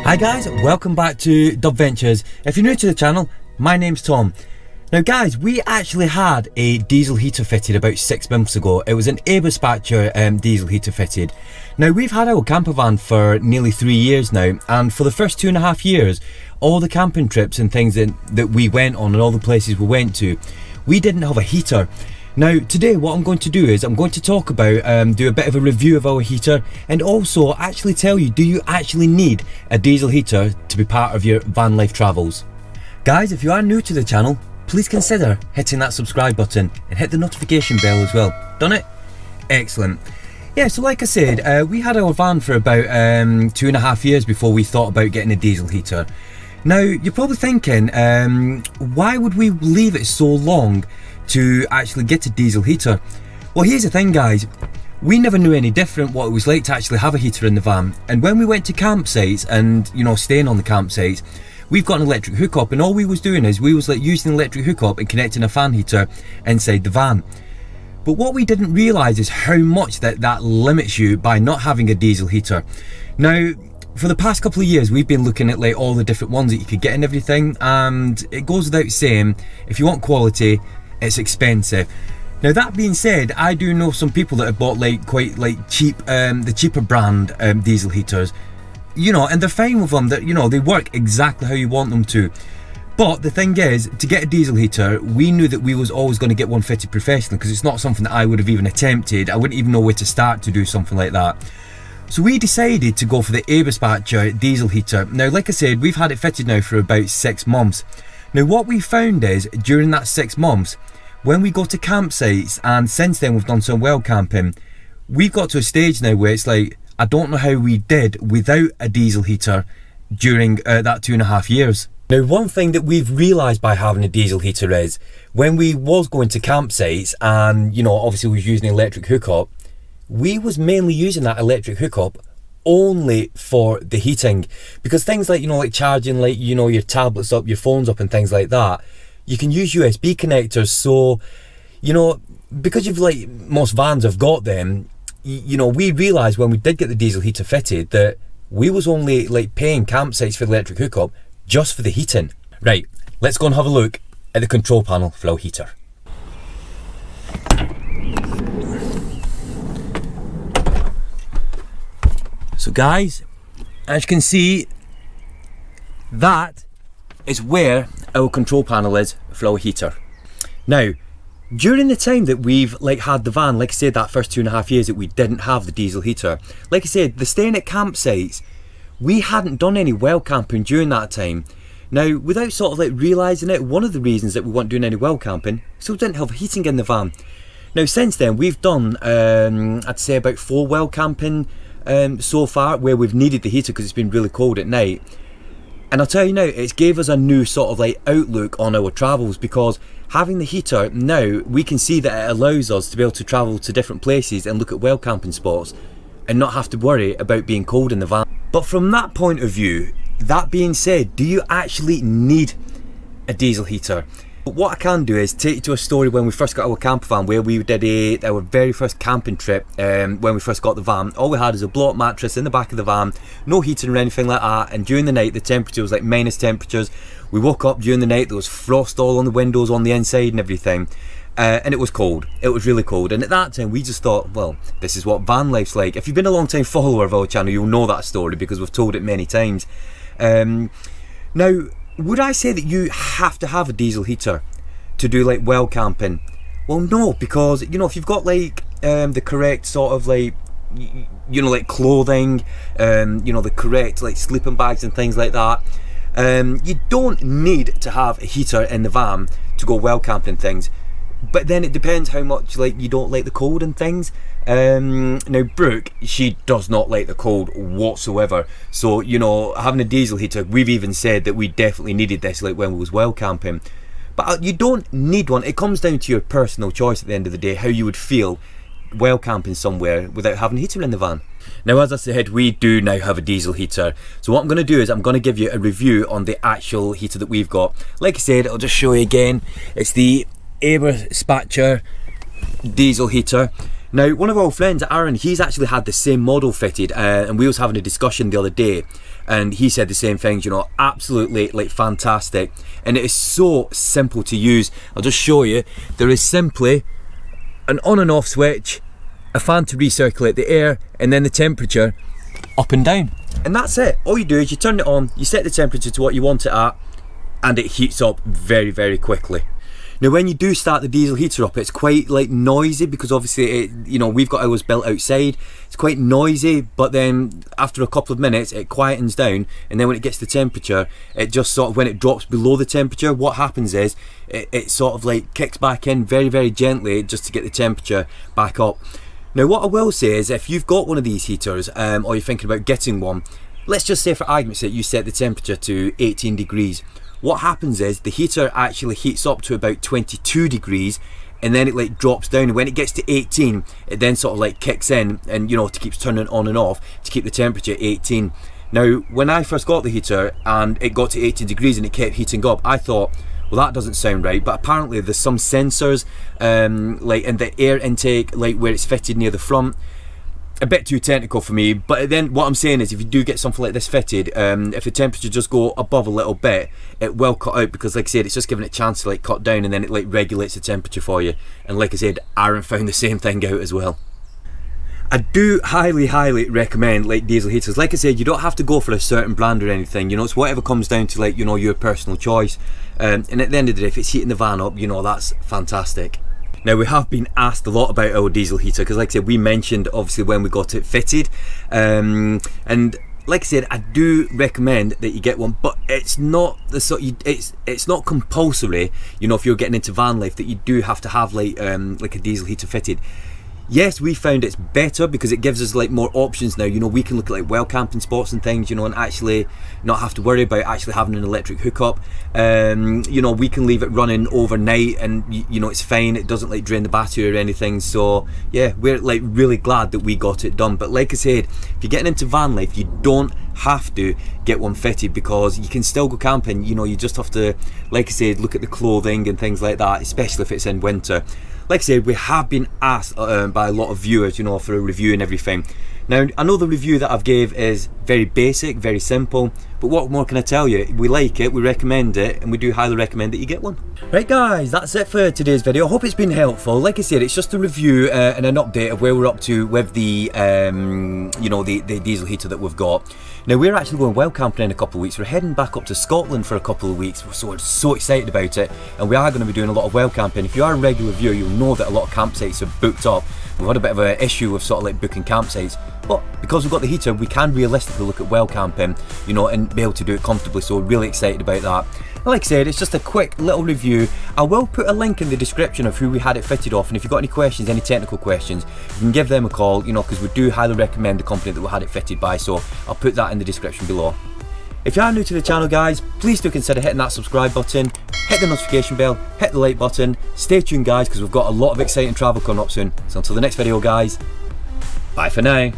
Hi guys, welcome back to dubventures. If you're new to the channel, my name's Tom. Now guys, we actually had a diesel heater fitted about 6 months ago. It was an Dispatcher diesel heater fitted. Now we've had our camper van for nearly 3 years now, and for the first 2.5 years, all the camping trips and things that we went on and all the places we went to, we didn't have a heater. Now today what I'm going to do is I'm going to talk about, do a bit of a review of our heater, and also actually tell you, do you actually need a diesel heater to be part of your van life travels? Guys, if you are new to the channel, please consider hitting that subscribe button and hit the notification bell as well. Done it? Excellent. Yeah, so like I said, we had our van for about 2.5 years before we thought about getting a diesel heater. Now you're probably thinking, why would we leave it so long to actually get a diesel heater? Well, here's the thing guys, we never knew any different what it was like to actually have a heater in the van. And when we went to campsites and, you know, staying on the campsites, we've got an electric hookup, and all we was doing is we was like using the electric hookup and connecting a fan heater inside the van. But what we didn't realise is how much that limits you by not having a diesel heater. Now for the past couple of years we've been looking at like all the different ones that you could get and everything, and it goes without saying, if you want quality, it's expensive. Now that being said, I do know some people that have bought like quite like cheap, the cheaper brand diesel heaters, you know, and they're fine with them, that, you know, they work exactly how you want them to. But the thing is, to get a diesel heater, we knew that we was always going to get one fitted professionally, because it's not something that I would have even attempted. I wouldn't even know where to start to do something like that. So we decided to go for the Dispatcher diesel heater. Now like I said, we've had it fitted now for about 6 months. Now what we found is, during that 6 months, when we go to campsites, and since then we've done some well camping, we've got to a stage now where it's like, I don't know how we did without a diesel heater during that 2.5 years. Now one thing that we've realised by having a diesel heater is, when we was going to campsites and, you know, obviously we was using an electric hookup, we was mainly using that electric hookup only for the heating, because things like, you know, like charging, like, you know, your tablets up, your phones up and things like that, you can use USB connectors. So, you know, because you've like, most vans have got them, you know, we realised when we did get the diesel heater fitted that we was only like paying campsites for the electric hookup just for the heating. Right, let's go and have a look at the control panel for our heater. So guys, as you can see, that is where our control panel is for our heater. Now, during the time that we've like had the van, like I said, that first 2.5 years that we didn't have the diesel heater, like I said, the staying at campsites, we hadn't done any well camping during that time. Now, without sort of like realising it, one of the reasons that we weren't doing any well camping, so we didn't have heating in the van. Now since then, we've done, I'd say about 4 well camping so far, where we've needed the heater because it's been really cold at night. And I'll tell you now, it's gave us a new sort of like outlook on our travels, because having the heater now, we can see that it allows us to be able to travel to different places and look at well camping spots and not have to worry about being cold in the van. But from that point of view, that being said, do you actually need a diesel heater? But what I can do is take you to a story when we first got our camper van, where we did our very first camping trip. When we first got the van, all we had is a block mattress in the back of the van, no heating or anything like that, and during the night the temperature was like minus temperatures. We woke up during the night, there was frost all on the windows on the inside and everything, and it was cold. It was really cold, and at that time we just thought, well, this is what van life's like. If you've been a long time follower of our channel, you'll know that story because we've told it many times. Now, would I say that you have to have a diesel heater to do like well camping? Well, no, because, you know, if you've got like the correct sort of like, you know, like clothing, you know, the correct like sleeping bags and things like that, you don't need to have a heater in the van to go well camping things. But then it depends how much like you don't like the cold and things. Now Brooke, she does not like the cold whatsoever, so, you know, having a diesel heater, we've even said that we definitely needed this like when we was well camping. But you don't need one. It comes down to your personal choice at the end of the day, how you would feel well camping somewhere without having a heater in the van. Now, as I said, we do now have a diesel heater. So what I'm going to do is I'm going to give you a review on the actual heater that we've got. Like I said, I'll just show you again. It's the Dispatcher diesel heater. Now, one of our friends, Aaron, he's actually had the same model fitted, and we was having a discussion the other day, and he said the same things, you know, absolutely like fantastic. And it is so simple to use. I'll just show you. There is simply an on and off switch, a fan to recirculate the air, and then the temperature up and down. And that's it. All you do is you turn it on, you set the temperature to what you want it at, and it heats up very, very quickly. Now when you do start the diesel heater up, it's quite like noisy, because obviously it, you know, we've got ours built outside. It's quite noisy, but then after a couple of minutes it quietens down, and then when it gets to temperature, it just sort of, when it drops below the temperature, what happens is it sort of like kicks back in very, very gently just to get the temperature back up. Now what I will say is, if you've got one of these heaters or you're thinking about getting one, let's just say for argument's sake you set the temperature to 18 degrees. What happens is the heater actually heats up to about 22 degrees, and then it like drops down, and when it gets to 18 it then sort of like kicks in, and you know, it keeps turning on and off to keep the temperature 18. Now when I first got the heater and it got to 18 degrees and it kept heating up, I thought, well, that doesn't sound right. But apparently there's some sensors like in the air intake, like where it's fitted near the front. A bit too technical for me, but then what I'm saying is, if you do get something like this fitted, if the temperature just go above a little bit, it will cut out, because like I said, it's just giving it a chance to like cut down, and then it like regulates the temperature for you. And like I said, Aaron found the same thing out as well. I do highly recommend like diesel heaters. Like I said, you don't have to go for a certain brand or anything, you know, it's whatever comes down to, like, you know, your personal choice. And at the end of the day, if it's heating the van up, you know, that's fantastic. Now we have been asked a lot about our diesel heater, because like I said, we mentioned obviously when we got it fitted, and like I said, I do recommend that you get one, but it's not the sort it's not compulsory, you know, if you're getting into van life, that you do have to have like a diesel heater fitted. Yes, we found it's better because it gives us like more options now. You know, we can look at like well camping spots and things, you know, and actually not have to worry about actually having an electric hookup. You know, we can leave it running overnight, and you know, it's fine. It doesn't like drain the battery or anything. So yeah, we're like really glad that we got it done. But like I said, if you're getting into van life, you don't have to get one fitted, because you can still go camping. You know, you just have to, like I said, look at the clothing and things like that, especially if it's in winter. Like I said, we have been asked by a lot of viewers, you know, for a review and everything. Now, I know the review that I've gave is very basic, very simple, but what more can I tell you? We like it, we recommend it, and we do highly recommend that you get one. Right guys, that's it for today's video. I hope it's been helpful. Like I said, it's just a review and an update of where we're up to with the, you know, the diesel heater that we've got. Now, we're actually going well camping in a couple of weeks. We're heading back up to Scotland for a couple of weeks, so we're so excited about it, and we are going to be doing a lot of well camping. If you are a regular viewer, you'll know that a lot of campsites are booked up. We've had a bit of an issue with sort of like booking campsites, but because we've got the heater, we can realistically look at well camping, you know, and be able to do it comfortably, so we're really excited about that. And like I said, it's just a quick little review. I will put a link in the description of who we had it fitted off, and if you've got any questions, any technical questions, you can give them a call, you know, because we do highly recommend the company that we had it fitted by, so I'll put that in the description below. If you are new to the channel, guys, please do consider hitting that subscribe button, hit the notification bell, hit the like button. Stay tuned, guys, because we've got a lot of exciting travel coming up soon. So until the next video, guys, bye for now.